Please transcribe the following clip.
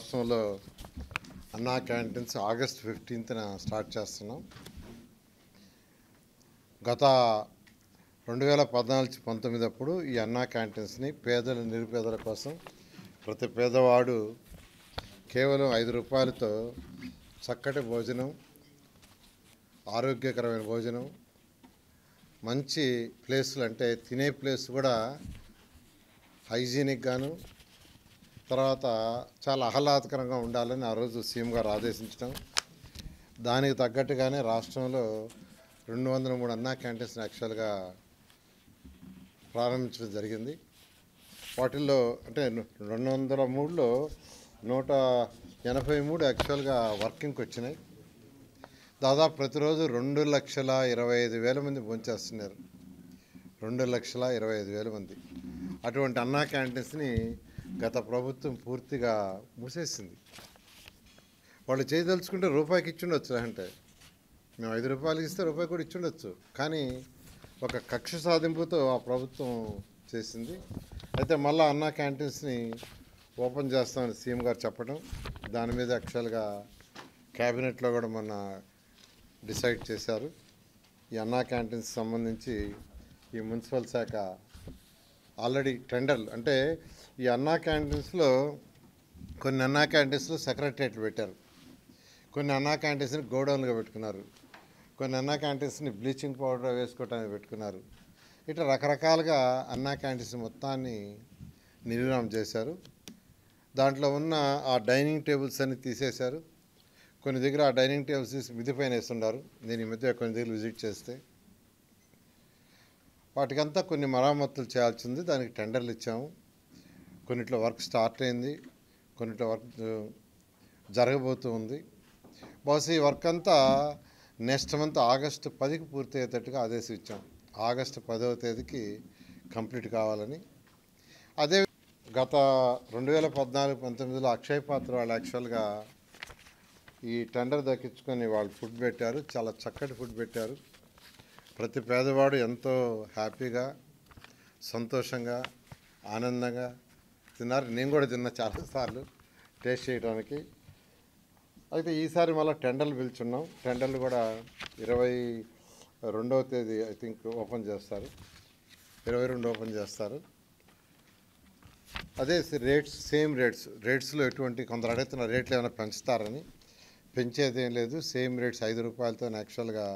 రాష్ట్రంలో అన్నా canteens August 15న start చేస్తున్నాం. గత 2014-19 అప్పుడు ఈ అన్నా క్యాంటీన్స్ని పేదలు నిరుపేదల కోసం ప్రతి పేదవాడు కేవలం 5 రూపాయలతో చక్కటి భోజనం, ఆరోగ్యకరమైన భోజనం, మంచి ప్లేసులు అంటే తినే ప్లేస్ కూడా హైజీనిక్ గాను, తర్వాత చాలా ఆహ్లాదకరంగా ఉండాలని ఆ రోజు సీఎం గారు ఆదేశించడం, దానికి తగ్గట్టుగానే రాష్ట్రంలో 203 అన్నా క్యాంటీన్స్ యాక్చువల్గా ప్రారంభించడం జరిగింది. వాటిల్లో అంటే 203లో 183 యాక్చువల్గా వర్కింగ్కి వచ్చినాయి. దాదాపు ప్రతిరోజు 2,25,000 మంది భోంచేస్తున్నారు. 2,25,000 మంది. అటువంటి అన్నా క్యాంటీన్స్ని గత ప్రభుత్వం పూర్తిగా మూసేసింది. వాళ్ళు చేయదలుచుకుంటే రూపాయికి ఇచ్చుండొచ్చు, అంటే మేము 5 రూపాయలకి ఇస్తే రూపాయి కూడా ఇచ్చుండొచ్చు. కానీ ఒక కక్ష సాధింపుతో ఆ ప్రభుత్వం చేసింది. అయితే మళ్ళీ అన్నా క్యాంటీన్స్ని ఓపెన్ చేస్తామని సీఎం గారు చెప్పడం, దాని మీద యాక్చువల్గా క్యాబినెట్లో కూడా మొన్న డిసైడ్ చేశారు. ఈ అన్నా క్యాంటీన్స్ సంబంధించి ఈ మున్సిపల్ శాఖ ఆల్రెడీ టెండర్లు, అంటే ఈ అన్నా క్యాంటీన్స్లో కొన్ని అన్నా క్యాంటీన్స్లో సెక్రటరియట్లు పెట్టారు, కొన్ని అన్నా క్యాంటీన్స్ని గోడౌన్లుగా పెట్టుకున్నారు, కొన్ని అన్నా క్యాంటీన్స్ని బ్లీచింగ్ పౌడర్ వేసుకోవటానికి పెట్టుకున్నారు. ఇట్లా రకరకాలుగా అన్నా క్యాంటీన్స్ మొత్తాన్ని నిర్వీర్యం చేశారు. దాంట్లో ఉన్న ఆ డైనింగ్ టేబుల్స్ అన్ని తీసేశారు. కొన్ని దగ్గర ఆ డైనింగ్ టేబుల్స్ తీసి మిద్ది పైన వేస్తున్నారు. నేను ఈ మధ్య కొన్ని దగ్గర విజిట్ చేస్తే వాటికంతా కొన్ని మరామతులు చేయాల్సి ఉంది. దానికి టెండర్లు ఇచ్చాము. కొన్నిట్లో వర్క్ స్టార్ట్ అయింది, కొన్నిట్లో వర్క్ జరగబోతూ ఉంది. బహుశా ఈ వర్క్ అంతా నెక్స్ట్ మంత్ ఆగస్టు 10కి పూర్తి అయ్యేటట్టుగా ఆదేశించాం. ఆగస్టు 10వ తేదీకి కంప్లీట్ కావాలని. అదే గత 2014-19లో అక్షయ్ పాత్ర వాళ్ళు యాక్చువల్గా ఈ టెండర్ దక్కించుకొని వాళ్ళు ఫుడ్ పెట్టారు. చాలా చక్కటి ఫుడ్ పెట్టారు. ప్రతి పేదవాడు ఎంతో హ్యాపీగా, సంతోషంగా, ఆనందంగా తిన్నారు. నేను కూడా తిన్నా చాలాసార్లు టేస్ట్ చేయడానికి. అయితే ఈసారి మళ్ళీ టెండర్లు పిలుచున్నాం. టెండర్లు కూడా 22వ తేదీ ఐ థింక్ ఓపెన్ చేస్తారు, 22 ఓపెన్ చేస్తారు. అదే రేట్స్ సేమ్ రేట్స్లో ఎటువంటి కొందరు అడుగుతున్న రేట్లు ఏమైనా పెంచుతారని. పెంచేది ఏం లేదు, సేమ్ రేట్స్ 5 రూపాయలతో యాక్చువల్గా